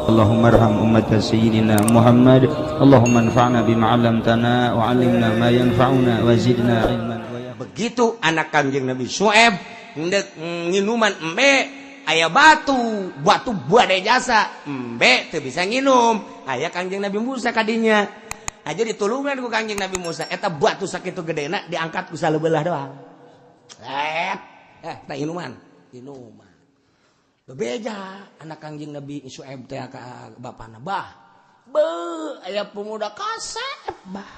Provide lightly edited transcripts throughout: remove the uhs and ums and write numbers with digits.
اللهم ارحم أمة سيدنا محمد اللهم انفعنا بما علمتنا وعلمنا ما ينفعنا وزدنا علما. Begitu anak Kangjeng Nabi Syuaib ndek nginuman embe aya batu buade jasa embe teu bisa nginum aya Kangjeng Nabi Musa kadinya aja ditulungan ku Kangjeng Nabi Musa eta batu sakitu gedena diangkat ku saleubelah doang tah inuman bebeja anak Kangjeng Nabi Syuaib teh ka bapana bah aya pemuda kasep bah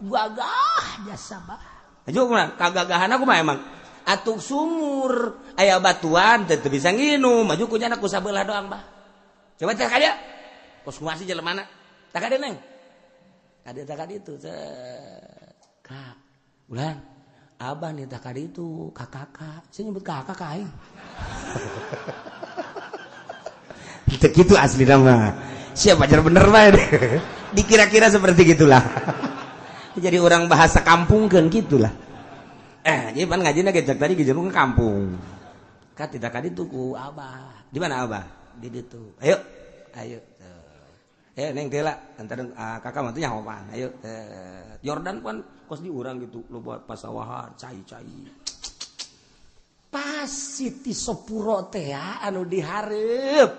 gagah jasa bah aja kagagahan aku mah emang atuh sumur aya batuan teu bisa nginum maju ku jana ku sabelah doang bah coba teh kada kos kumaha sih jelemana tah kada neng kada tah kada itu kak ulan abah nih tah kada itu kakak saya nyebut kakak aing gitu gitu asli nama siapa pacar bener mah dikira-kira seperti gitulah jadi orang bahasa kampung kan gitulah jadi pan ngajina gejak tadi gejeung ke kampung ka tidak kadi tuku abah di mana abah di ditu ayo neng tela antara kakak mah teh nyahopan ayo Jordan pan kos di urang gitu loba pasawahan cai pas Siti Sopuro teh anu dihareup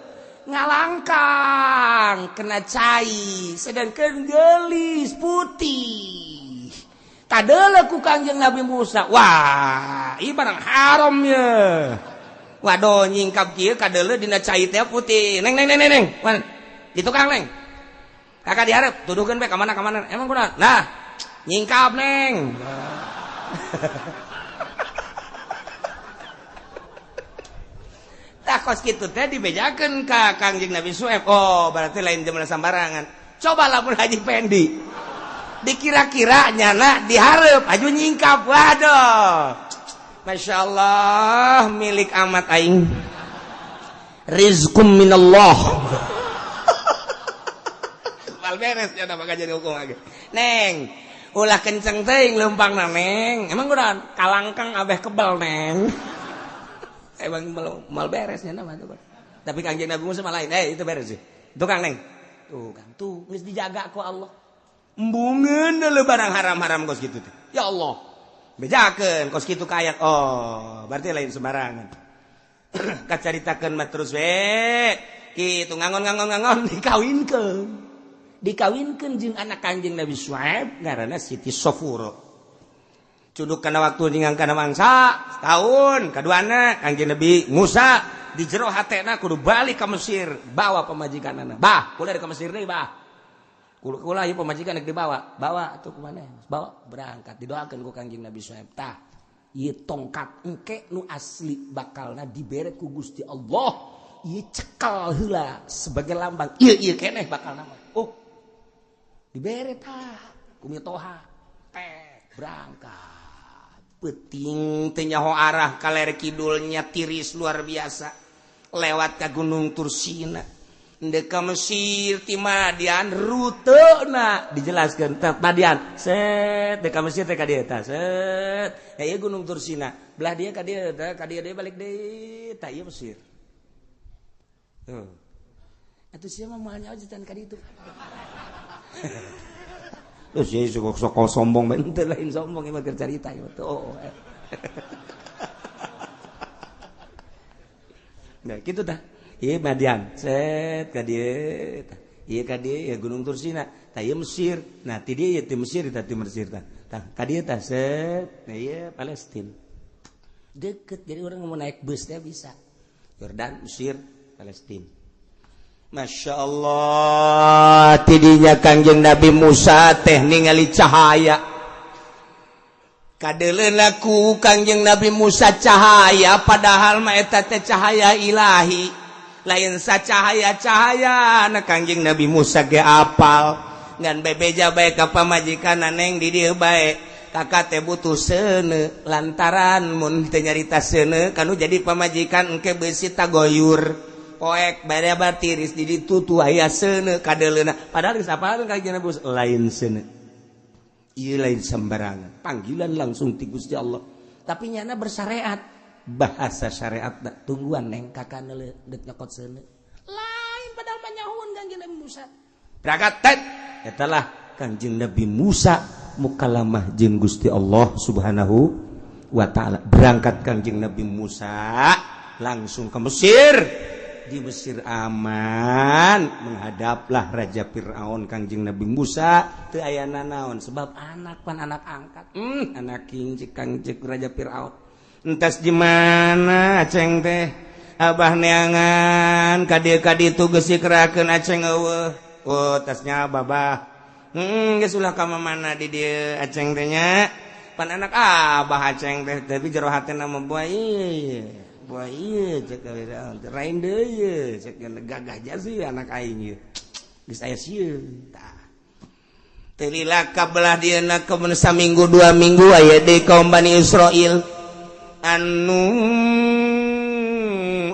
ngalangkang kena cai sedangkan gelis putih kadeuleu ku Kangjeng Nabi Musa wah ieu barang haram ye waduh nyingkap kieu kadeuleu dina cai teh putih neng mana di tukang neng kakak dihareup tuduhkeun we ka mana emang kunaon nah nyingkap neng tah kos kitu teh dibejakeun ka Kangjeng Nabi Syuaib oh berarti lain zaman sambarangan coba lamun Haji Pendi dikira-kira nyana dihareup aju nyingkap waduh Masya Allah milik amat aing rizqum minallah wal beres nya bakal jadi hukum lagi neng ulah kenceng teuing leumpangna neng emang kunaon kalangkang abeh kebal neng emang mal beresnya nama tuh tapi Kangjeng Nabi Musa lain itu beres sih tukang neng tuh geus dijaga ku Allah embungeun deuleu barang haram-haram kos kitu teh ya Allah bejakeun kos kitu ka ayat oh berarti lain sembarangan kacaritakeun mah terus we kitu ngangon dikawinkeun jeung anak Kangjeng Nabi Syuaib ngaranna Siti Sofuro cuduk kana waktu ningang kana mangsa setahun kaduana Kangjeng Nabi Musa di jero hatena kudu balik ka Mesir bawa pemajikanana bah kula ka Mesir deui bah kula ieu pemajikan rek dibawa bawa atuh ku maneh bawa berangkat didoakeun ku Kangjeng Nabi Syuaib tah ieu tongkat engke nu asli bakalna dibere ku Gusti Allah ieu cekal heula sebagai lambang ieu keneh bakalna oh dibere tah ku mitoha teh berangkat peting tenyaho arah kaler kidulnya tiris luar biasa lewat ka Gunung Tursina ndek ka Mesir ti Madian rutena dijelaskeun teh Madian set dek ka Mesir teh ka dieu tah set ieu Gunung Tursina belah dia ka dieu teh ka dieu balik deui tah ieu Mesir tuh atuh sia mah moal nyaojetan ka ditu terus ya sok sombong bentar lain sombong emang cerita itu nah gitu dah iya Madian set ka dieu iya ka dieu ya Gunung Tursina tah ieu Mesir nah ti dieu ti Mesir tah ti Mesir tah ka dieu tah set nah ieu Palestina deket jadi orang mau naik bus teh bisa Yordan Mesir Palestina Masya Allah tidinya Kangjeng Nabi Musa teh ningali cahaya kadeleuna ku Kangjeng Nabi Musa cahaya padahal mah eta teh cahaya ilahi lain sacahaya-cahaya na Kangjeng Nabi Musa ge apal ngan bebeja bae ka pamajikanna neng di dieu bae kakak teh butuh seuneu lantaran mun teu nyarita seuneu kanu jadi pamajikan engke beusi tagoyur poek barebar tiris di ditutu aya seuneu kadeleuna padahal geus apalkeun Kangjeng Nabi lain seuneu ieu lain sembarangan panggilan langsung ti Gusti Allah tapi nyana bersyariat bahasa syariat tungguan neng kakak deuk nyokot seuneu lain padahal Kanjeng Nabi Musa. Berangkat tet etalah Kanjeng Nabi Musa mukalamah jeung Gusti Allah Subhanahu wa taala. Berangkat Kanjeng Nabi Musa langsung ke Mesir. Di Mesir aman, menghadaplah Raja Fir'aun Kanjeng Nabi Musa teu aya nanaon sebab anak angkat. Anak kincik Kanjeng Raja Fir'aun. Entas di mana aceng teh? Abah neangan ka dieu geus dikerakeun aceng eueuh. Oh, tasnya babah. Geus ulah ka mana di dieu aceng teh nya. Pan anak abah aceng teh tapi jero hatena mah ieu. Wah iya cek rain deui cek gagah jasi anak aing ieu geus aya sieun tah teu lila kabelah dieuna kemun saminggu 2 minggu aya deui kaum Bani Israil anu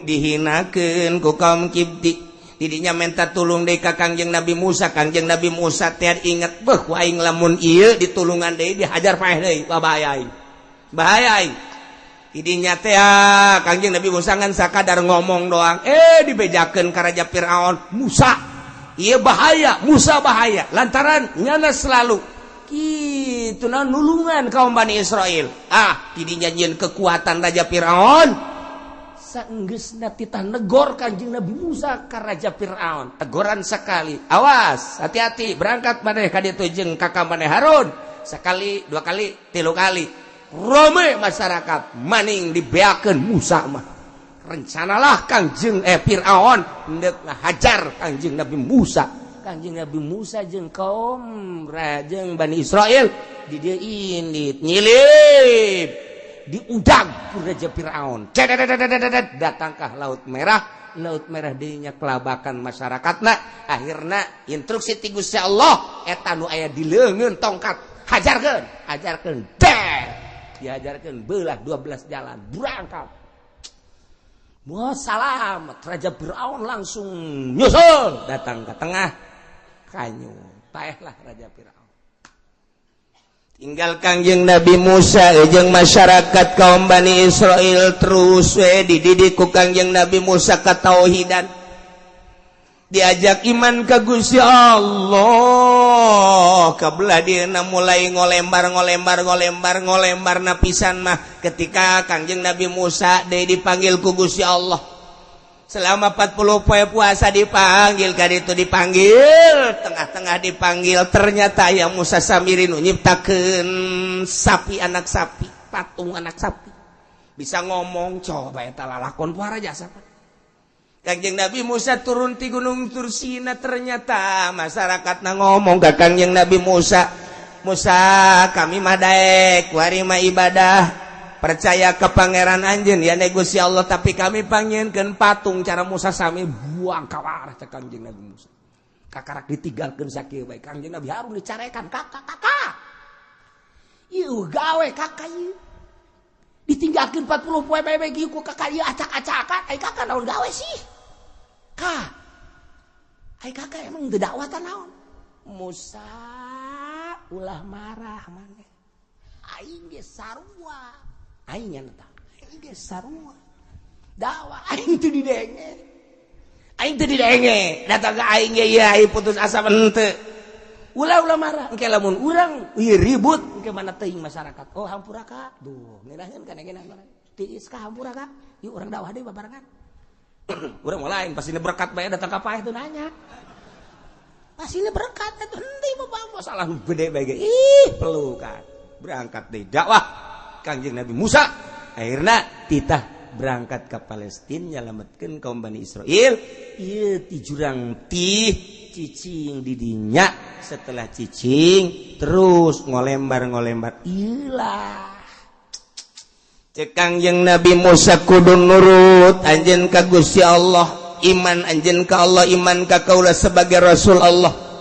dihinakeun ku kaum Kipti didinya minta tulung deui ka Kangjeng Nabi Musa. Kangjeng Nabi Musa teh inget beuh ku aing lamun ieu ditulungan deui dihajar paeh deui bahaya aing idinya teh Kangjeng Nabi Musa ngan sakadar ngomong doang dibejakeun ka Raja Firaun Musa ieu bahaya Musa bahaya lantaran nyana selalu kitu na nulungan kaum Bani Israil idinya nyeun kekuatan Raja Firaun saenggeusna titah negor Kangjeng Nabi Musa ka Raja Firaun teguran sekali awas hati-hati berangkat maneh ka ditu jeung kakak maneh Harun sekali 2 kali 3 kali rame masyarakat maning dibeakeun Musa mah rencanalah Kangjeng Firaun hendak ngahajar Kangjeng Nabi Musa. Kangjeng Nabi Musa jeung kaum rajeng Bani Israil di dieu indit nyilip diudang ku Raja Firaun datang ka Laut Merah deui nya kelabakan masyarakatna akhirna instruksi ti Gusti Allah eta nu aya di leungeun tongkat hajarkeun diajarkan belah 12 jalan berangkat salam Raja Firaun langsung nyusul datang ke tengah kanyu paehlah Raja Firaun tinggal Kangjeng Nabi Musa jeung masyarakat kaum Bani Israil terus dididik ku Kangjeng Nabi Musa ka tauhidan diajak iman ka Gusti Allah kabelah dieuna mulai ngolembar napisan mah ketika Kangjeng Nabi Musa deui dipanggil ku Gusti Allah selama 40 poe puasa dipanggil ka ditu dipanggil tengah-tengah dipanggil ternyata aya Musa Samiri nu nyiptakeun sapi anak sapi patung anak sapi bisa ngomong coba eta lalakon para jasa Kangjeng Nabi Musa turun di Gunung Tursina ternyata masyarakatna ngomong ke Kangjeng Nabi Musa kami mah daek wari mah ibadah percaya ke pangeran anjeun ya Gusti Allah tapi kami panggieunkeun patung cara Musa sami buang ka warah teh Kangjeng Nabi Musa kakarak ditinggalkeun sakieu bae Kangjeng Nabi Harun dicarekan kakak ieu gawe kakak ieu ditinggalkeun 40 poe bae gieu ku kakak ieu acak-acakan ai kakak naon gawe sih ai kakak emang teu dakwatan naon Musa ulah marah maneh aing ge sarua aing nya tah aing ge sarua dakwah aing teu didenge datang ka aing ge ieu aing putus asa henteu ulah marah engke lamun urang ieu ribut engke mana teuing masyarakat oh hampura ka duh ngiraheun kana tiis ka hampura ka ieu urang dakwah deui babarengan urang mah lain pasti berkat bae datang ka paeh teu nanya pasti berkat eta henteu bapak masalah gede bae ge pelukan berangkat deui dakwah Kangjeng Nabi Musa akhirna titah berangkat ke Palestina nyalametkeun kaum Bani Israil ieu ti jurang cicing didinya setelah cicing terus ngolembar ilah cek Kangjeng Nabi Musa kudu nurut anjeun ka Gusti Allah iman anjeun ka Allah iman ka kaula sebagai Rasul Allah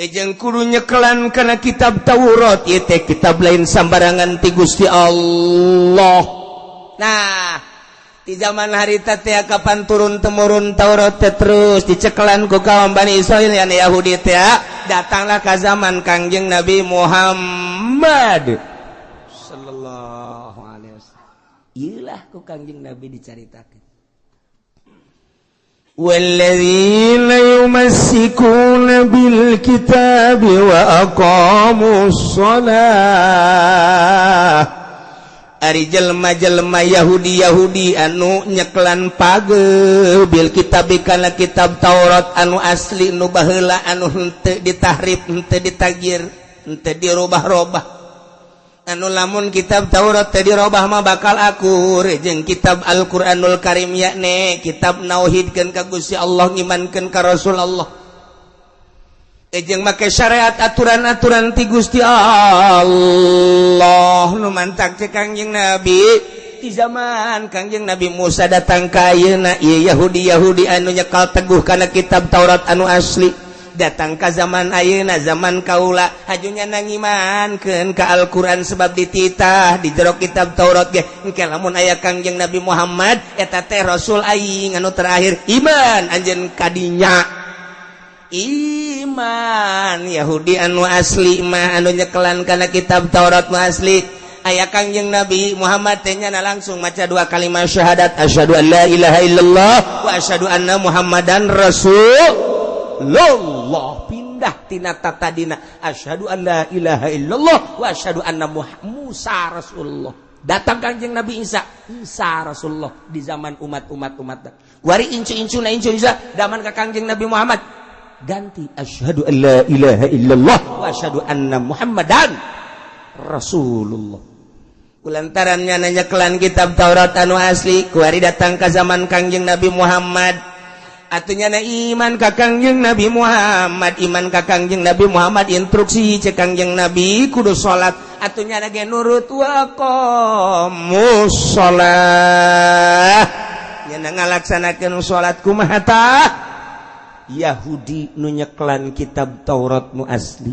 jeung kudu nyekelan kana kitab Taurat ieu teh kitab lain sambarangan ti Gusti Allah. Nah di zaman harita teh kapan turun temurun Taurat teh terus dicekelan ku kaum Bani Israil yang Yahudi teh datanglah ka zaman Kangjeng Nabi Muhammad sallallahu alaihi wasallam ieulah ku Kangjeng Nabi dicaritakeun walladzina yumassikuna bil kitabi wa aqamus shalah. Ari jelema-jelema Yahudi anu nyeklan page bil kitab kana kitab Taurat anu asli nu baheula anu henteu ditahrif, henteu ditagir, henteu dirubah-rubah. Anu lamun kitab Taurat teu dirubah mah bakal akur jeung kitab Al-Qur'anul Karim yakni kitab nauhidkeun ka Gusti Allah, ngimankeun ka Rasulullah. Jeung make syariat aturan-aturan ti Gusti Allah nu mantak cek Kangjeng Nabi di zaman Kangjeng Nabi Musa datang ka ayeuna ieu Yahudi anu nyekal teguh kana kitab Taurat anu asli datang ka zaman ayeuna zaman kaula hajunya nangimankeun ka Al-Qur'an sebab dititah di jero kitab Taurat ge engke lamun aya Kangjeng Nabi Muhammad eta teh rasul aing anu terakhir iman anjeun kadinya. Iman Yahudi anu asli mah anu nyekelan kana kitab Taurat nu asli aya Kangjeng Nabi Muhammad teh nya langsung maca dua kalimat syahadat asyhadu an la ilaha illallah wa asyhadu anna muhammadan rasulullah pindah tina tatadina asyhadu an la ilaha illallah wa asyhadu anna Musa rasulullah. Datang Kangjeng Nabi Isa rasulullah di zaman umat wari incu na incu Isa zaman ka Kangjeng Nabi Muhammad ganti asyhadu an la ilaha illallah wa asyhadu anna muhammadan rasulullah. Kulantarannya nanya kelan kitab Taurat anu asli kuari datang ke zaman Kangjeng Nabi Muhammad atunya na iman ka Kangjeng Nabi Muhammad, iman ka Kangjeng Nabi Muhammad instruksi cek Kangjeng Nabi kudu salat atunya na ge nurut wa qamus shalah nya ngalaksanakeun salat kumaha tah. Yahudi nu nyeklan kitab Taurat nu asli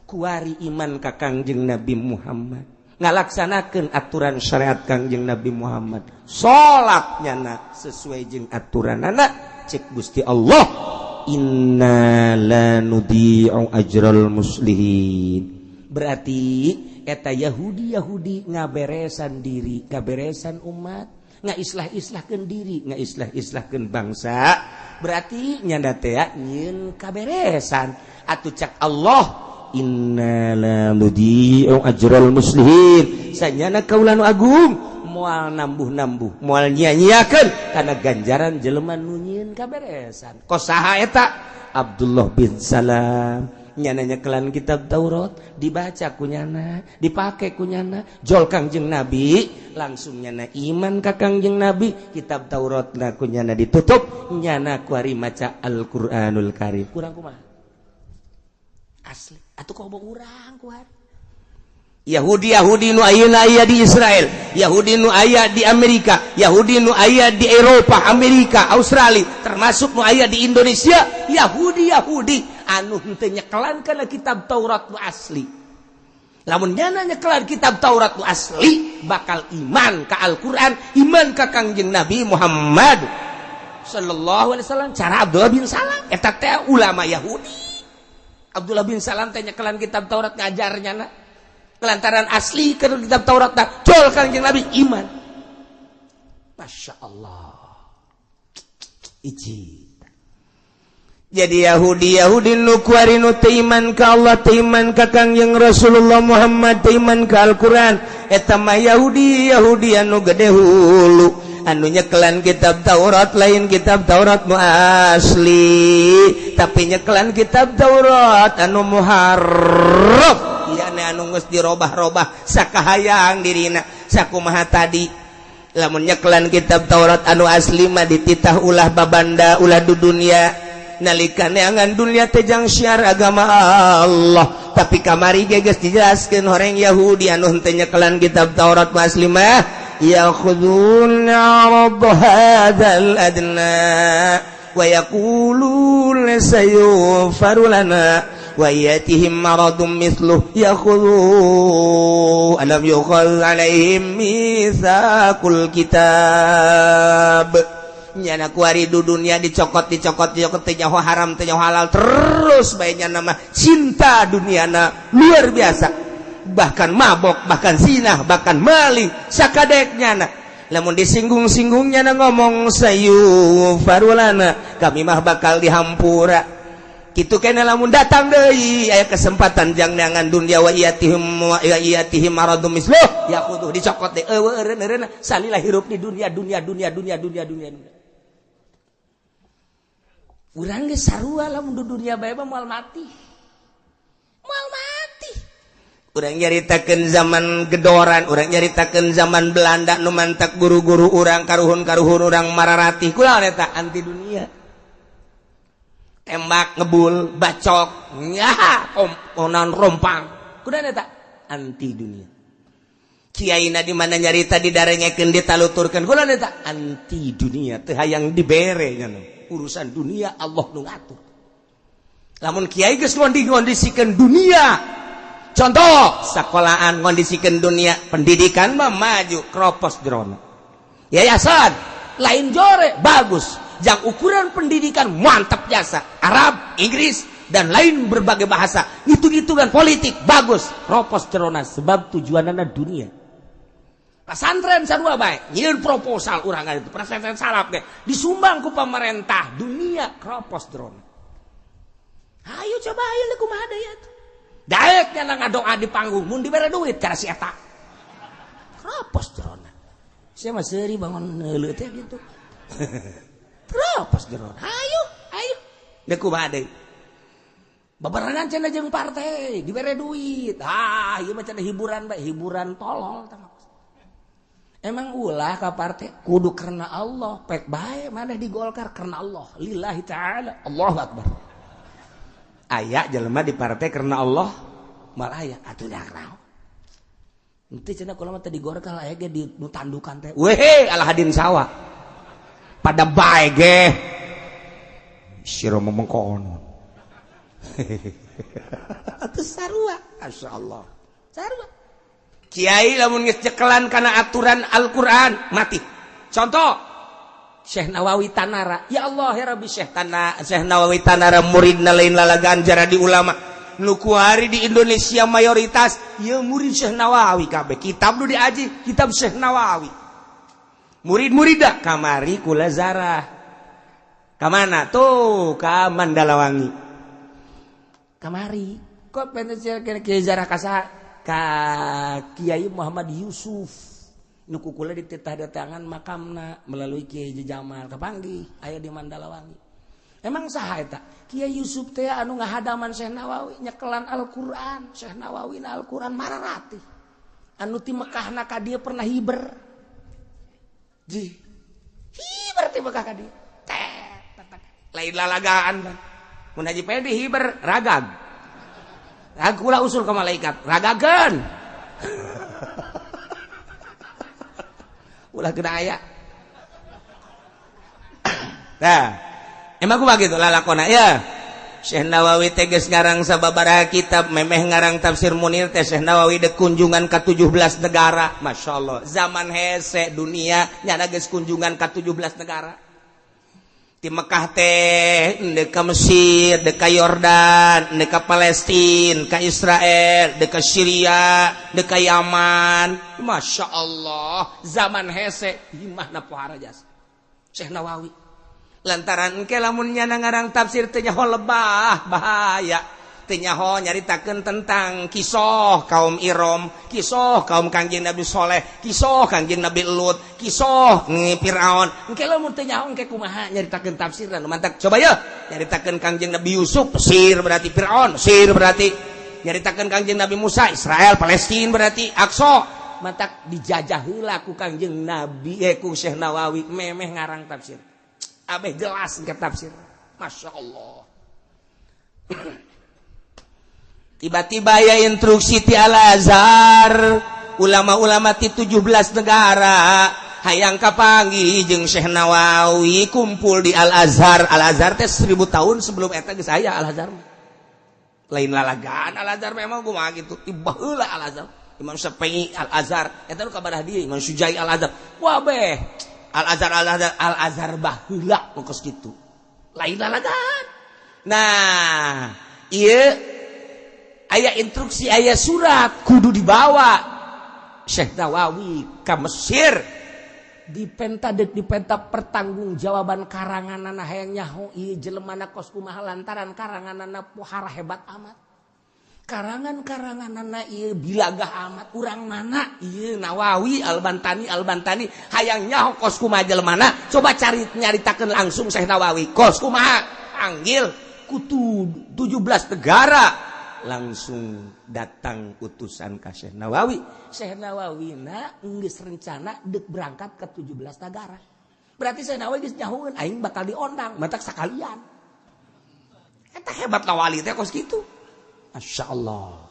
kuari iman ka Kangjeng Nabi Muhammad ngalaksanakeun aturan syariat Kangjeng Nabi Muhammad salatnya na sesuai jeung aturanana cek Gusti Allah inna la nudi'u ajral muslimin. Berarti eta Yahudi ngaberesan diri, ngaberesan umat, ngaislah-islahkeun diri, ngaislah-islahkeun bangsa. Berarti nyanda teh nyeun kaberesan atuh cak Allah inna la nudi'u ajral muslimin sanyana kaula nu agung moal nambuh-nambuh moal nyia-nyiakeun kana ganjaran jelema nu nyieun kaberesan. Kosaha eta Abdullah bin Salam nyana nyekelan kitab Taurat dibaca kunyana dipake kunyana jol Kangjeng Nabi langsung nyana iman ka Kangjeng Nabi kitab Taurat na kunyana ditutup nyana kuari maca Al-Qur'anul Karim kurang kumaha asli atuh kok urang kuari Yahudi nu ayeuna aya di Israel, Yahudi nu aya di Amerika, Yahudi nu aya di Eropa, Amerika, Australia, termasuk nu aya di Indonesia, Yahudi anu henteu nyekelan kana kitab Taurat nu asli. Lamun nyana nyekelan kitab Taurat nu asli, bakal iman ka Al-Qur'an, iman ka Kangjeng Nabi Muhammad sallallahu alaihi wasallam. Cara Abdullah bin Salam eta teh ulama Yahudi. Abdullah bin Salam teh nyekelan kitab Taurat ngajarnya na kelantaran asli ke kitab Taurat tak col Kangjeng Nabi iman. Masya Allah iji. Jadi Yahudi nu kuari nu teiman ka Allah, teiman ka Kangjeng Rasulullah Muhammad, teiman ka Al-Quran eta mah Yahudi anu gede hulu anu nyekelan kitab Taurat lain kitab Taurat nu asli tapi nyekelan kitab Taurat anu muharraf iya anu geus dirobah-robah sakahayang dirina sakumaha tadi. Lamun nyekelan kitab Taurat anu asli mah dititah ulah babanda ulah du dunia nalika neangan dunia teh jang syiar agama Allah tapi kamari ge geus dijelaskeun horeng Yahudi anu henteu nyekelan kitab Taurat nu asli mah yakhudun 'arad hadzal adna wa yaqulun sayufaru lana wa yatihim maradun mithluh yakhudhu alam yukhal alaihim mitsaqul kitab nyana kuari du dunia dicokot teh nyaho haram teh nyaho halal terus bae nama cinta duniana luar biasa bahkan mabok bahkan zina bahkan maling sakadek nyana lamun disinggung-singgungnya na ngomong sayu farulana kami mah bakal dihampura kitu kena lamun datang deui aya kesempatan jang neangan dunya wa iyatihim maradum misluh ya kudu dicokot deui eueureun salilah hirup di dunia urang ge sarua lamun di dunia bae mah moal mati urang nyaritakeun zaman gedoran urang nyaritakeun zaman Belanda nu mantak guru-guru urang karuhun-karuhun urang mararatih kunaon eta anti dunia tembak ngebul bacok nyaha onan rompang kunaon eta anti dunia kiaina di mana nyarita didarengekeun ditaluturkeun kunaon eta anti dunia teu hayang dibere nya urusan dunia Allah nu ngatur lamun kiai geus ngondisikeun dunia contoh sekolahan ngondisikeun dunia pendidikan mah maju kropos jerona yayasan lain jore bagus yang ukuran pendidikan mantap jasa Arab Inggris dan lain berbagai bahasa itu kan politik bagus kropos jerona sebab tujuanana dunia pesantren sarua bae nyieun proposal urang itu pesantren salap ge disumbang ku pemerintah dunia kropos jerona ayo coba ayo kumaha deui atuh daeknya ngadoa di panggung mun dibere duit cara si eta kropos jerona sia mah seuri bangun neuleuh teh gitu kropos jerona ayo deuk kumaha deui babarengan cenah jeung partai dibere duit ieu mah cenah hiburan bae hiburan tolol tah emang ulah ka partai kudu karena Allah pek bae maneh di Golkar karena Allah lillahi taala Allahu akbar aya jelema di partai karena Allah malah aya atuh dah naon henteu cenah kula mah teh di Golkar aya ge di nu tandukan teh weh Alhadin sawa pada bae ge sira memengkon atuh sarua masyaallah sarua kiai lamun geus cekelan kana aturan Al-Qur'an mati contoh Syekh Nawawi Tanara ya Allah ya Rabbi Syekh Nawawi Tanara muridna lain lalagaan jara di ulama nu kuari di Indonesia mayoritas ya murid Syekh Nawawi kabeh kitab nu diaji kitab Syekh Nawawi murid-murida kamari kula zarah ka mana tuh ka Mandalawangi kamari kok pengen kiai zarah ka Kiai Muhammad Yusuf nu kukula dititah datangan makamna melalui Kiai Jamal kapanggih aya di Mandalawangi emang saha eta Kiai Yusuf teh anu ngahadaman Syekh Nawawi nyekelan Al-Qur'an Syekh Nawawi na Al-Qur'an mararatih anu ti Mekahna ka dieu pernah hiber hiber ti Mekah ka dieu lain lalagaan kan mun haji pede hiber ragag kula usul ka malaikat ragageun ulah kena aya nah emang kumaha kitu lalakona ya Syekh Nawawi teh geus ngarang sababaraha kitab memeh ngarang tafsir Munir teh Syekh Nawawi de kunjungan ka 17 negara masyaallah zaman hese dunia nyana geus kunjungan ka 17 negara di Mekah teh de ka Mesir de ka Yordan de ka Palestina ka Israel de ka Syria de ka Yaman masyaallah zaman hese imahna pohara jas Syekh Nawawi lantaran engke lamun nyana ngarang tafsir teh nyaho lebah bahaya teh nyaho nyaritakeun tentang kisah kaum Iram kisah kaum Kangjeng Nabi Saleh kisah Kangjeng Nabi Lut kisah Firaun engke lamun teh nyaho engke kumaha nyaritakeun tafsir anu mantap coba ya nyaritakeun Kangjeng Nabi Yusuf Mesir berarti Firaun Mesir berarti nyaritakeun Kangjeng Nabi Musa Israel Palestina berarti Aqsa mantap dijajah heula ku Kangjeng Nabi ku Syekh Nawawi memeh ngarang tafsir abeh jelas ke tafsir masyaallah tiba-tiba ya instruksi ti Al-Azhar ulama-ulama ti 17 negara hayang kapanggih jeung Syekh Nawawi kumpul di Al-Azhar Al-Azhar teh 1000 tahun sebelum eta geus aya Al-Azhar lain lalagaan Al-Azhar memang kumaha gitu tiba heula Al-Azhar Imam Syafi'i Al-Azhar eta nu kabarah dieu Imam Syuja'i Al-Azhar wah beh Al-Azhar baheula mengkos kitu lain lalagaan nah ieu aya instruksi aya surat kudu dibawa Syekh Nawawi ka Mesir dipenta pertanggungjawaban karanganana hayang nyaho ieu jelemana kos kumaha lantaran karanganana pohara hebat amat. Karangan-karanganana ieu bilagah amat. Urang mana ieu Nawawi Al-Bantani hayang nyaho kos kumaha jelemana. Coba nyaritakeun langsung Syekh Nawawi. Kos kumaha panggil kutu 17 negara. Langsung datang utusan ka Syekh Nawawi. Syekh Nawawi geus rencana deuk berangkat ke 17 negara. Berarti Syekh Nawawi geus nyahoeun aing bakal diondang, matak sakalian. Eta hebat Nawawi teh kos kitu. Masyaallah.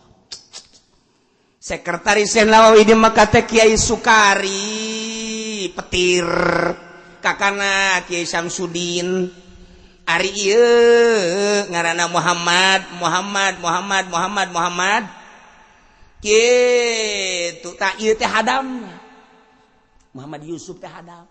Sekretaris Syekh Nawawi di Makkah teh Kiai Sukari, petir. Kakana Kiai Samsudin. Ari ieu ngaranna Muhammad kitu ta ieu teh hadam Muhammad Yusuf teh hadam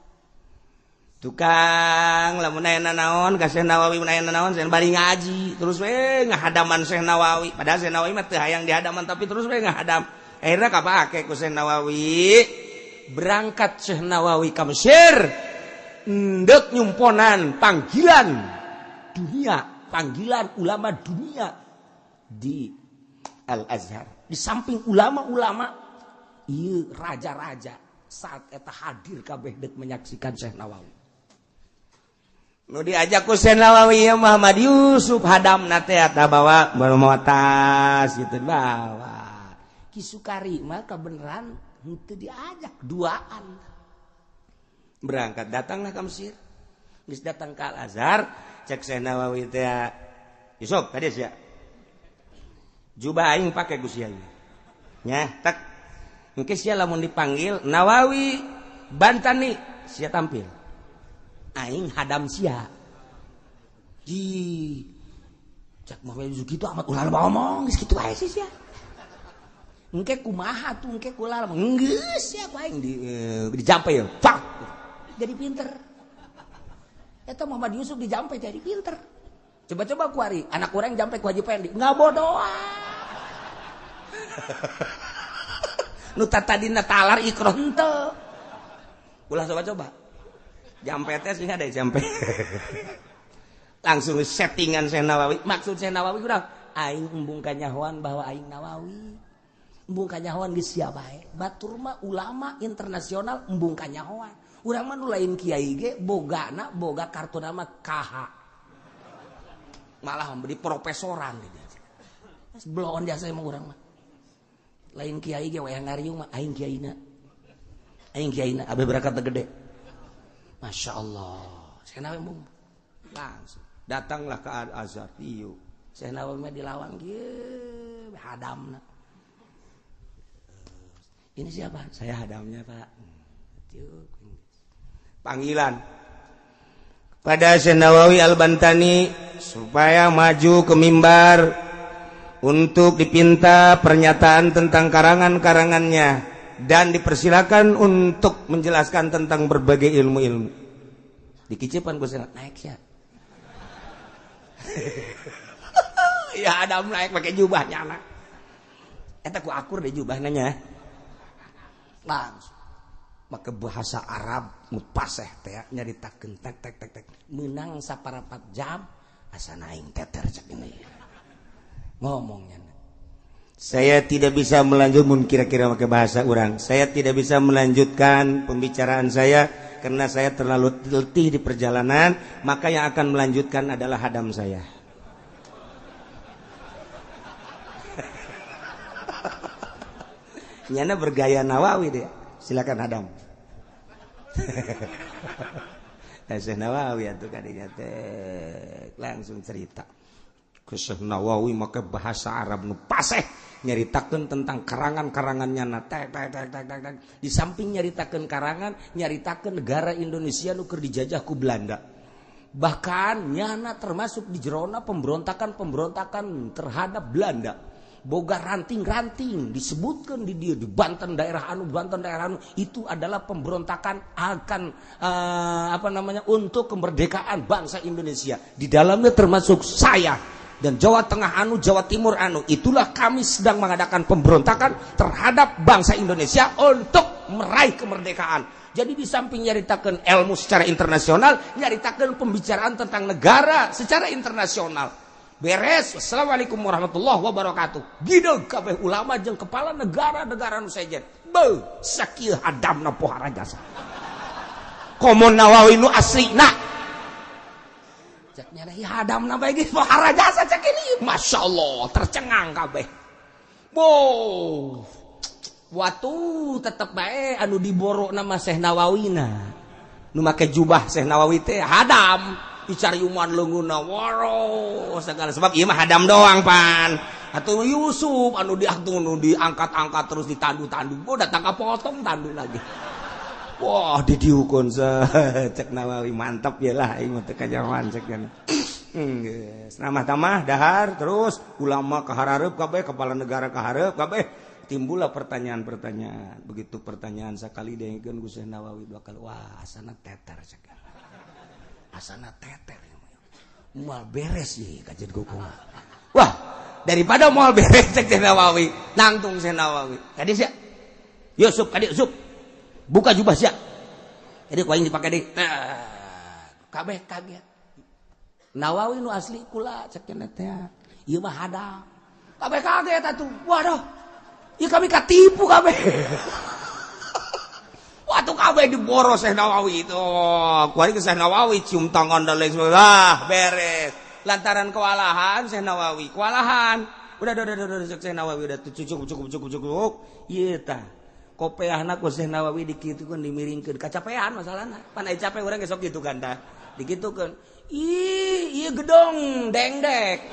tukang lamun aya naon ka Syekh Nawawi mun aya naon sen bari ngaji terus we ngahadaman Syekh Nawawi padahal Syekh Nawawi mah teu hayang dihadaman tapi terus we ngahadam akhirna kapake ku Syekh Nawawi berangkat Syekh Nawawi ka Mesir ndek nyumponan panggilan dunia, panggilan ulama dunia di Al-Azhar. Di samping ulama-ulama, ieu raja-raja saat eta hadir kabeh deuk menyaksikan Syekh Nawawi. Nu diajak ku Syekh Nawawi ya Muhammad Yusuf hadamna teh eta bawa tas gitu bawa. Ki Sukari mah kabeneran henteu diajak duaan. Berangkat datanglah ka Mesir. Geus datang ke Al-Azhar, cek Syekh Nawawi teh Yusuf kades ya. Jubah aing pake Gus Yai. Nya, tak. Engke sia lamun dipanggil Nawawi Bantani sia tampil. Aing hadam sia. Cek Muhammad Yusuf kitu amat ulah ngomong geus kitu wae sia. Engke kumaha tuh engke kula geus sia ku aing dijampe ya. Pak. Jadi pinter. Eta Muhammad Yusuf dijampe jadi pinter. Coba-coba kuari, anak orang jampe ku Haji Pendi, enggak bodoh. Nu tadina talar ikroh henteu. Ulah coba-coba. Jampe teh sing ada jampe. Langsung settingan Syekh Nawawi. Maksud Syekh Nawawi urang, aing embung kanyahoan bahwa aing Nawawi. Embung kanyahoan geus sia bae. Batur mah ulama internasional embung kanyahoan. Urang mah nu lain kiai ge bogana boga kartu nama KH. Malah memberi profesoran di dia. Belon jasa emang urang mah. Lain kiai ge wayah ngariung mah aing kiaina. Aing kiaina abe berangkat gede. Masya Allah. Syekh Nawawi langsung datanglah ke Al-Azhar. Ieu. Syekh Nawawi mah dilawang kieu hadamna. Ini siapa? Saya hadamnya, Pak. Panggilan pada Syekh Nawawi Al-Bantani supaya maju ke mimbar untuk dipinta pernyataan tentang karangan-karangannya dan dipersilakan untuk menjelaskan tentang berbagai ilmu-ilmu. Dikicipan ku naik ya. Ya Adam naik pakai jubahnya anak. Eta ku akur deh jubahnya nya. Langsung maka bahasa Arab mupaseh teh nyaritakeun tek meunang saparapat jam asa naing teter cek ini ngomongnya. Saya tidak bisa melanjutkan kira-kira pakai bahasa orang. Saya tidak bisa melanjutkan pembicaraan saya karena saya terlalu letih di perjalanan, maka yang akan melanjutkan adalah hadam saya. Nyana bergaya Nawawi deh. Silakan hadam. Syekh Nawawi atuh kadinya teh langsung cerita. Ke Syekh Nawawi make bahasa Arab nu paseh nyaritakeun tentang karangan-karangannya tek. Di samping nyaritakeun karangan, nyaritakeun negara Indonesia nu keur dijajah ku Belanda. Bahkan nyana termasuk di jerona pemberontakan terhadap Belanda. Boga ranting-ranting disebutkan di dia di Banten daerah anu itu adalah pemberontakan akan untuk kemerdekaan bangsa Indonesia. Di dalamnya termasuk saya dan Jawa Tengah anu, Jawa Timur anu. Itulah kami sedang mengadakan pemberontakan terhadap bangsa Indonesia untuk meraih kemerdekaan. Jadi di samping nyaritakeun ilmu secara internasional, nyaritakeun pembicaraan tentang negara secara internasional. Beres. Wassalamualaikum warahmatullahi wabarakatuh. Gideung kabeh ulama jeung kepala negara-negara nu sejen. Beuh, sakieu hadamna pohara jasa. Komo Nawawi nu aslina. Cek nyana ieu hadamna bae geus pohara jasa cek ini. Masyaallah, tercengang kabeh. Wow. Watu tetep bae anu diboro nama Syekh Nawawina. Nu make jubah Syekh Nawawi teh hadam. Dicariuman leungeunna waro segala sebab ieu mah hadam doang pan. Atuh Yusuf anu diangkat-angkat terus ditandu-tandu. Oh datang kapotong tandu lagi. Wah didiukun cek Nawawi mantap ya lah ieu teh kajawan cek kan. Geus namah-tamah dahar terus ulama kahareup kabeh kepala negara kahareup kabeh timbullah pertanyaan-pertanyaan. Begitu pertanyaan sakali diengkeun ku Syekh Nawawi dua kali wah asana teter cek. Asana teter moal beres ye kajen gokong. Wah, daripada moal beres cek Syekh Nawawi, nangtung Syekh Nawawi. Kadi sia. Yusuf, kadi Yusuf. Buka jubah sia. Jadi ku aing dipake deui. Kabeh kaget. Nawawi nu asli kula cek cenah teh. Ieu mah hadam. Kabeh kaget atuh. Waduh. Ieu kami katipu kabeh. Waktu kabeh diboro Syekh Nawawi itu. Kuari ke Syekh Nawawi cium tangan dan lain sebagainya. Beres. Lantaran kewalahan Syekh Nawawi. Kewalahan. Udah Syekh Nawawi udah cukup. Ieu tah. Kopeahna ku Syekh Nawawi dikitukeun dimiringkeun. Kacapean masalahna. Pan aya capek urang gesok kitu kan tah. Dikitukeun. Ieu gedong dengdek.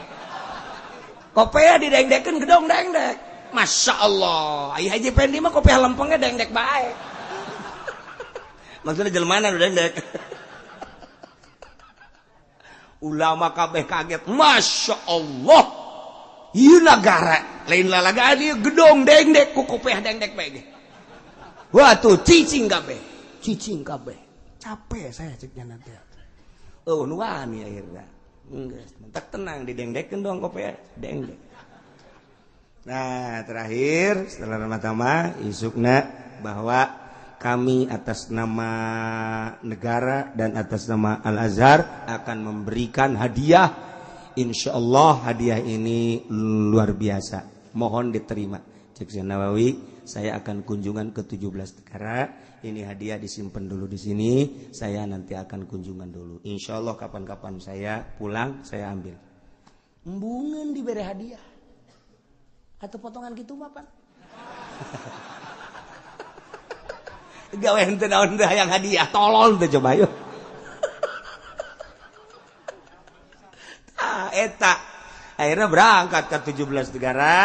Kopeah didengdekeun gedong dengdek. Masya Allah. Aya Haji Pendi mah kopeah lempengnya dengdek bae. Maksudnya jelmana udah dek. Ulama kabeh kaget. Masya Allah. Ieu negara lain lalagaan ieu gedong dengdek ku kopeah dengdek bae. Wah tuh cicing kabeh. Capek saya ceknya nanti. Oh nu wani akhirnya. Geus mentak tenang didengdekeun doang kopeah dengdek. Nah, terakhir setelah pertama isukna bahwa kami atas nama negara dan atas nama Al-Azhar akan memberikan hadiah. Insyaallah hadiah ini luar biasa. Mohon diterima. Cek Syekh Nawawi, saya akan kunjungan ke 17 negara. Ini hadiah disimpan dulu di sini. Saya nanti akan kunjungan dulu. Insyaallah kapan-kapan saya pulang saya ambil. Embungeun dibere hadiah. Atau potongan gitu mah, Pak. Gawe henteu naon teh hayang hadiah tolol teh coba yuk. Eta akhirnya berangkat ke 17 negara.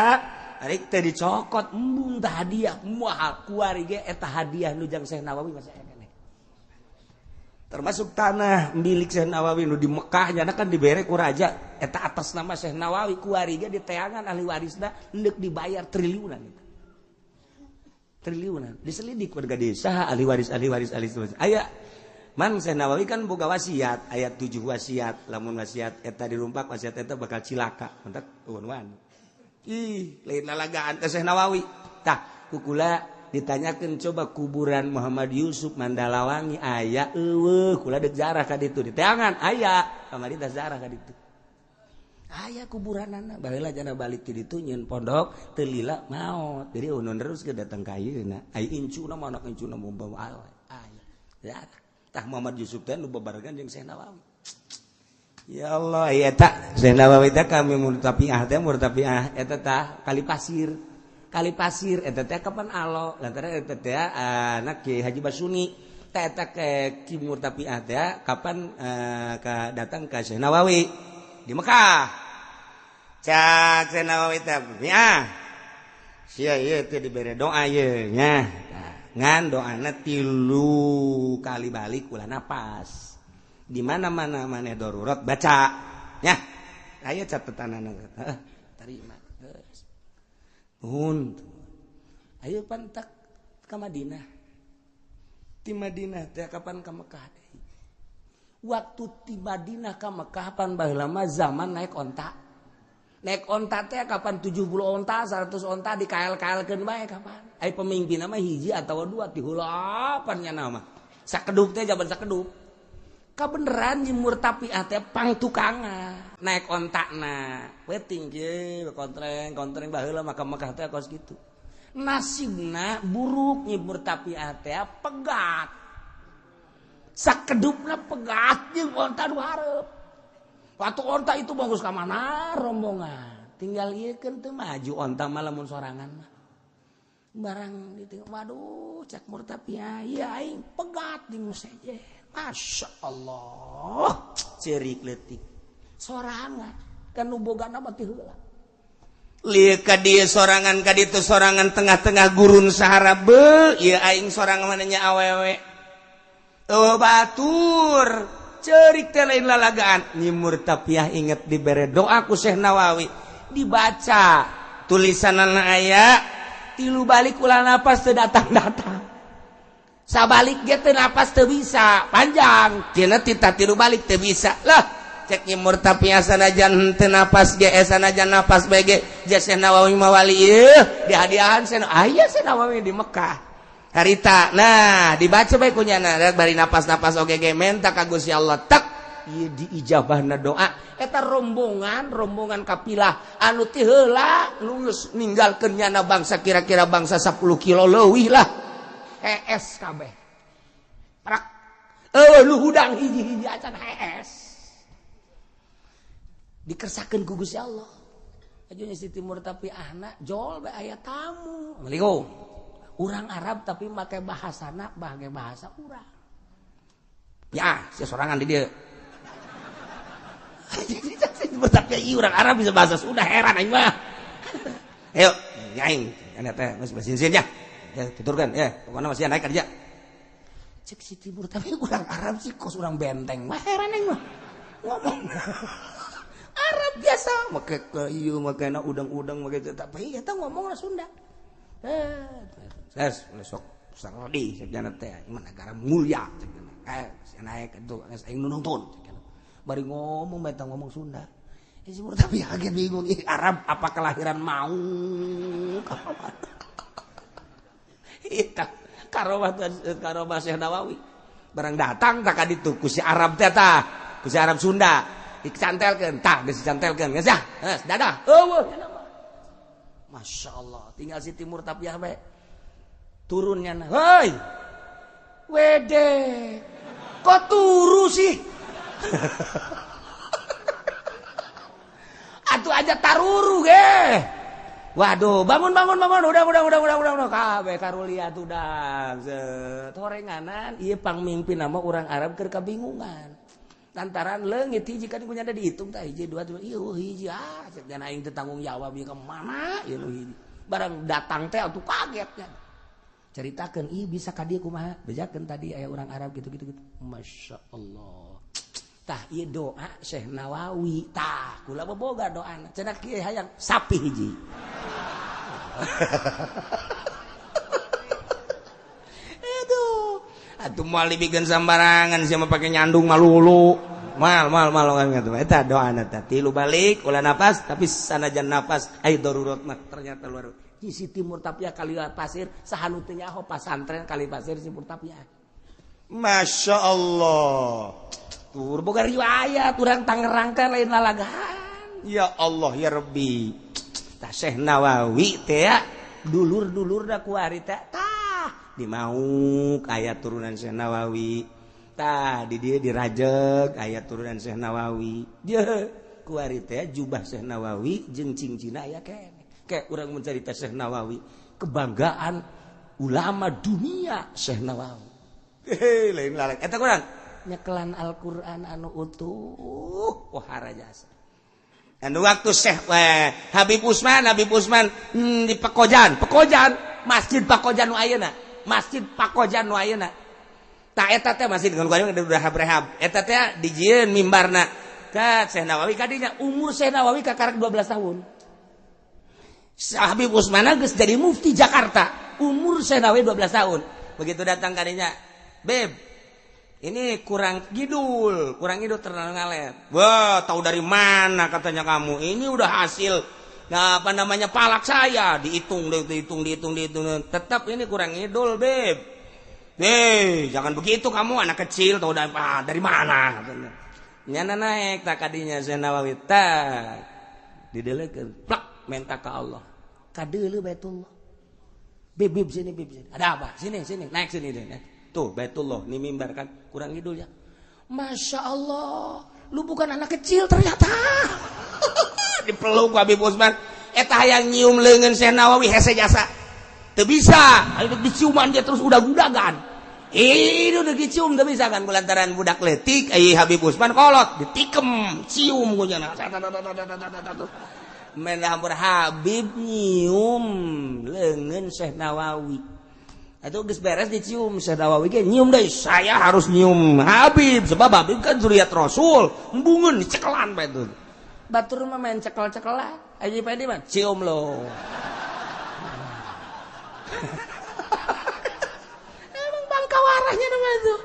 Ari teh dicokot embung teh hadiah moal kuari ge eta hadiah nu jang Syekh Nawawi masih aya keneh. Termasuk tanah milik Syekh Nawawi nu di Mekah nya kan dibere ku raja eta atas nama Syekh Nawawi kuari ge diteangan ahli warisna hendak dibayar triliunan. Diselidik warga desa ahli waris aya man Syekh Nawawi kan boga wasiat ayat 7 wasiat lamun wasiat eta dirumpak wasiat eta bakal cilaka mentak uwan lain lalagaan teh Syekh Nawawi tah kukula ditanyakeun coba kuburan Muhammad Yusuf Mandalawangi aya eueuh kula deuk zarah ka ditu diteangan aya kamari teh zarah ka ditu aya kuburanana baheula jana balik ti ditu nyeun pondok teu lila maot jadi unon terus ke datang ka ayeuna ai incuna mah anak incuna mumpama aya ya tah Muhammad Yusuf teh nu babarengan jeung Syekh Nawawi ya Allah eta Syekh Nawawi teh kami murtapiah eta tah kali pasir eta teh kapan alo lantaran eta teh anak Kiai Haji Basuni teh eta ke Ki Murtapiah teh kapan ka datang ka Syekh Nawawi di Mekah. Cak Syekh Nawawi teh ya. Sia ieu teh dibere doa ieu nya. Ngan doana 3 kali balik ulah napas. Di mana-mana maneh darurat baca. Nya. Aya catetanana. Tarima. Geus. Nuhun. Ayo pantak ka Madinah. Ti Madinah teh kapan ka Mekah? Waktu ti Madinah ka Mekah pan baheula mah zaman naik onta. naik onta teh kapan 70 onta 100 onta di KL-KL-keun bae kapan ai pemimpin mah hiji atawa dua ti hulapannya nama sakedup teh jaban sakedup kabeneran nyimur tapi teh pangtukangan naik ontakna weting ge kontreng baheula Mekah teh kos kitu nasibna buruk nyimur tapi teh pegat sakedupna pegat jeung onta nu hareup waktu onta itu bagus ke mana rombongan tinggal iekeun teu maju onta mah lamun sorangan mah barang ditinggal waduh cek murtapia ieu aing pegat di museje Masya Allah ceurik leutik sorangan kan nu bogana mah teu heula lieu ka dieu sorangan ka ditu sorangan tengah-tengah gurun sahara beuh ieu aing sorangan mana nya awewe batur cerik teh lain lalagaan nyimur tapiah inget dibere doa ku Syekh Nawawi dibaca tulisanana aya tilu balik ulah napas teu datang-datang sabalik ge teu napas teu bisa panjang tina tita tilu balik teu bisa lah cek nyimur tapiah sanajan teu napas ge sanajan napas bae ge Syekh Nawawi mawali ieu dihadiahan aya Syekh Nawawi di Mekah harita nah dibaca bae kunyana bari napas-napas oge ge menta ka Gusti Allah tak ieu diijabahna doa eta rombongan kapilah anu ti heula lulus ninggalkeun nyana bangsa kira-kira bangsa 10 kilo leuwih lah HS kabeh rak lu hudang hiji-hiji acan HS dikersakeun ku Gusti Allah ajunya si timur tapi anak jol bae aya tamu Assalamualaikum urang Arab tapi make bahasana bahage bahasa urang. Ya, sia sorangan di dieu. Tapi urang Arab bisa bahasa Sunda heran aing mah. Ayo, aing, anya teh geus basin-sin ya. Ya, tuturkan ya, pokona masih naik kerja. Cek si timur tapi urang Arab sih kos urang benteng mah heran aing mah. Ngomong. Arab biasa make ke ieu makena udang-udang make tapi eta ngomongna Sunda. Sok sarodi sakjana teh iman negara mulia sakjana naik itu aing nu nonton bari ngomong beta ngomong Sunda si tapi kaget bingung ih Arab apa kelahiran mau eta karobah Syekh Nawawi barang datang tak kaditu ku si Arab teh tah ku si Arab Sunda dicantelkeun tah geus dicantelkeun geus ya geus dadah eueuh Masya Allah tinggal si timur tapiah bae turunnya nah hei wede kok turu sih atuh aja taruru ge waduh bangun udah kabeh karulia tudang torenganan ieu pangmimpin nama urang Arab keur kabingungan lantaran leungit hiji kan kunyana dihitung tah hiji dua ieu hiji cek dan aing teu tanggung jawab ieu ka mana ieu hiji barang datang teh atuh kagetnya ceritakeun ih bisa ka dieu kumaha bejakeun tadi aya urang Arab gitu Masya Allah tah ieu doa Syekh Nawawi tah kula boga doana cenah kieu hayang sapi hiji aduh atuh moal dibikeun sambarangan sia mah pake nyandung malulu mal kan gitu eta doana tah tilu balik ulah napas tapi sanajan napas ai darurat mah ternyata luar si timur tapiah kali pasir sahanu teu nyaho pasantren kali pasir timur tapiah Masya Allah tur boga riwayat urang Tangerang teh lain lalagaan ya Allah ya Rabbi tah Syekh Nawawi teh ya dulur-dulurna ku ari teh tah di Mauk aya turunan Syekh Nawawi tah di dieu di Rajeg aya turunan Syekh Nawawi dia ku ari teh jubah Syekh Nawawi jeung cincinna aya kene kayak orang mencari Syekh Nawawi kebanggaan ulama dunia Syekh Nawawi lain lalek eta kurang nyekelan Al-Qur'an anu utuh wahara jasa anu waktu Syekh Habib Usman di Pekojan Masjid Pekojan nu ayeuna tah eta teh masjid dengan gua udah rehab eta teh dijieun mimbarna ka Syekh Nawawi kadinya umur Syekh Nawawi kakarek 12 tahun Habib Usman geus jadi mufti Jakarta umur Syekh Nawawi 12 tahun begitu datang kadinya beb Ini kurang gidul terlalu ngalet. Wah, tahu dari mana katanya kamu? Ini udah hasil apa namanya palak saya, dihitung. Tetap ini kurang ngidul, Beb. Jangan begitu kamu anak kecil tahu dari mana katanya. Nyana naik tak kadinya Syekh Nawawi tak didelekeun plak minta ke Allah. Kadeuleu Baitullah. Beb sini. Ada apa? Sini naik sini deh. Tuh Baitullah ini mimbar kan kurang ngidul ya. Masya Allah, lu bukan anak kecil ternyata. Dipeluk Habib Usman. Eta hayang nyium leungeun Syekh Nawawi hese jasa. Teu bisa, anu diciuman dia terus udag-udagan. Itu udah dicium teu bisa kan kulantaran budak leutik Habib Usman kolot ditikem cium guna. Men hampir Habib nyium leungeun Syekh Nawawi. Itu geus beres dicium Syekh Nawawi ge nyium deui. Saya harus nyium Habib sebab Habib kan zuriat Rasul. Embungeun dicekelan bae itu. Batur mah main cekel-cekelan. Aji pede mah cium lo. Emang bangka warahnya nama itu.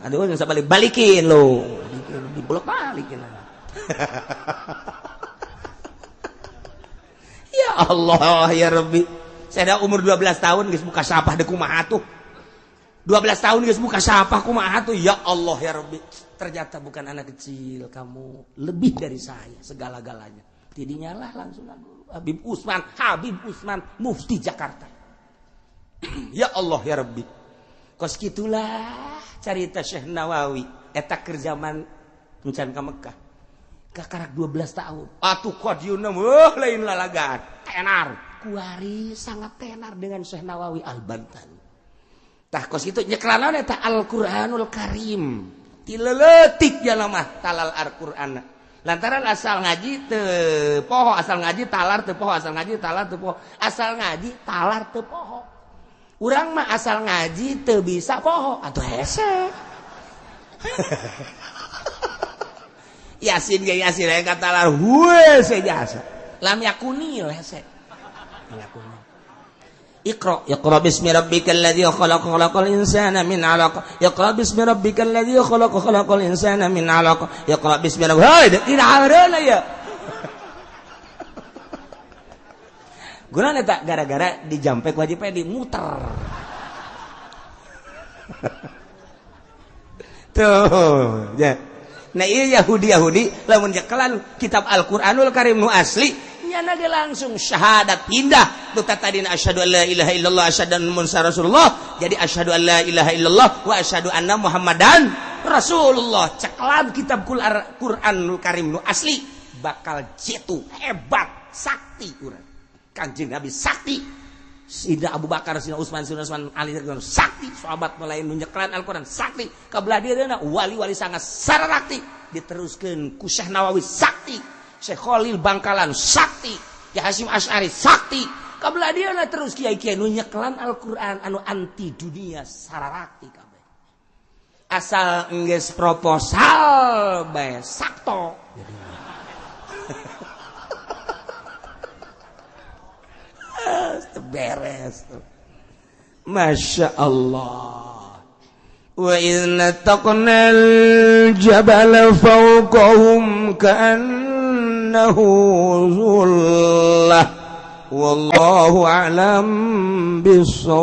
Aduh yang balikin lo. Dibolak-balikin. Ya Allah ya Rabbi. Saya dah umur 12 tahun geus buka sapah deuk kumaha atuh. 12 tahun geus buka sapah kumaha atuh. Ya Allah ya Rabbi. Ternyata bukan anak kecil, kamu lebih dari saya segala-galanya. Tidinya lah langsung guru Habib Usman mufti Jakarta. Ya Allah ya Rabbi. Kos gitulah carita Syekh Nawawi eta keur zaman encan ka Mekah. Kakarak 12 tahun. Atuh qadieuna lain lalagaan. Tenar. Kuari sangat tenar dengan Syekh Nawawi Al-Bantani. Tah kos kitu nyeklanan eta Al-Qur'anul Karim. Tileletik jalama talal Al-Qur'an. Lantaran asal ngaji teu poho, asal ngaji talar teu poho, asal ngaji talar teu poho, asal ngaji talar teu poho. Urang mah asal ngaji teu bisa poho atuh hese. Yasin ge Yasin aya katalar heuh jasa. Lam yakuni hese. Yakuni. Iqra bismi rabbikal ladzi khalaqal insana min 'alaq. Iqra bismi rabbikal ladzi khalaqal insana min 'alaq. Iqra bismi rabbika. Tidak hareuna ya. Gunana tak gara-gara dijampe ku Haji Pedi muter. Tuh, ya. Nah iya Yahudi lamun jekelan kitab Al-Qur'anul Karim nu asli nyana ge langsung syahadat pindah tu tadina asyhadu alla ilaha illallah asyhadu anna muhammadar rasulullah jadi asyhadu alla ilaha illallah wa asyhadu anna muhammadan rasulullah. Cekelan kitab Qur'anul Karim nu asli bakal jitu hebat sakti urang. Kanjeng Nabi sakti, Sidna Abu Bakar, Sidna Utsman, Ali sakti, sahabat lain nyeklan Al-Qur'an sakti, kabelah dieuna wali-wali sangat sararakti, diteruskeun ku Syekh Nawawi sakti, Syekh Khalil Bangkalan sakti, Ki Hasyim Asy'ari sakti, kabelah dieuna terus kiai-kiai nu nyeklan Al-Qur'an anu anti dunia sararakti kabeh. Asal enggeus proposal bae sakto. Beres. Masya Allah. Wa idna taqnal jabal fawqahum ka'annahu zullah. Wallahu a'lam bissawab.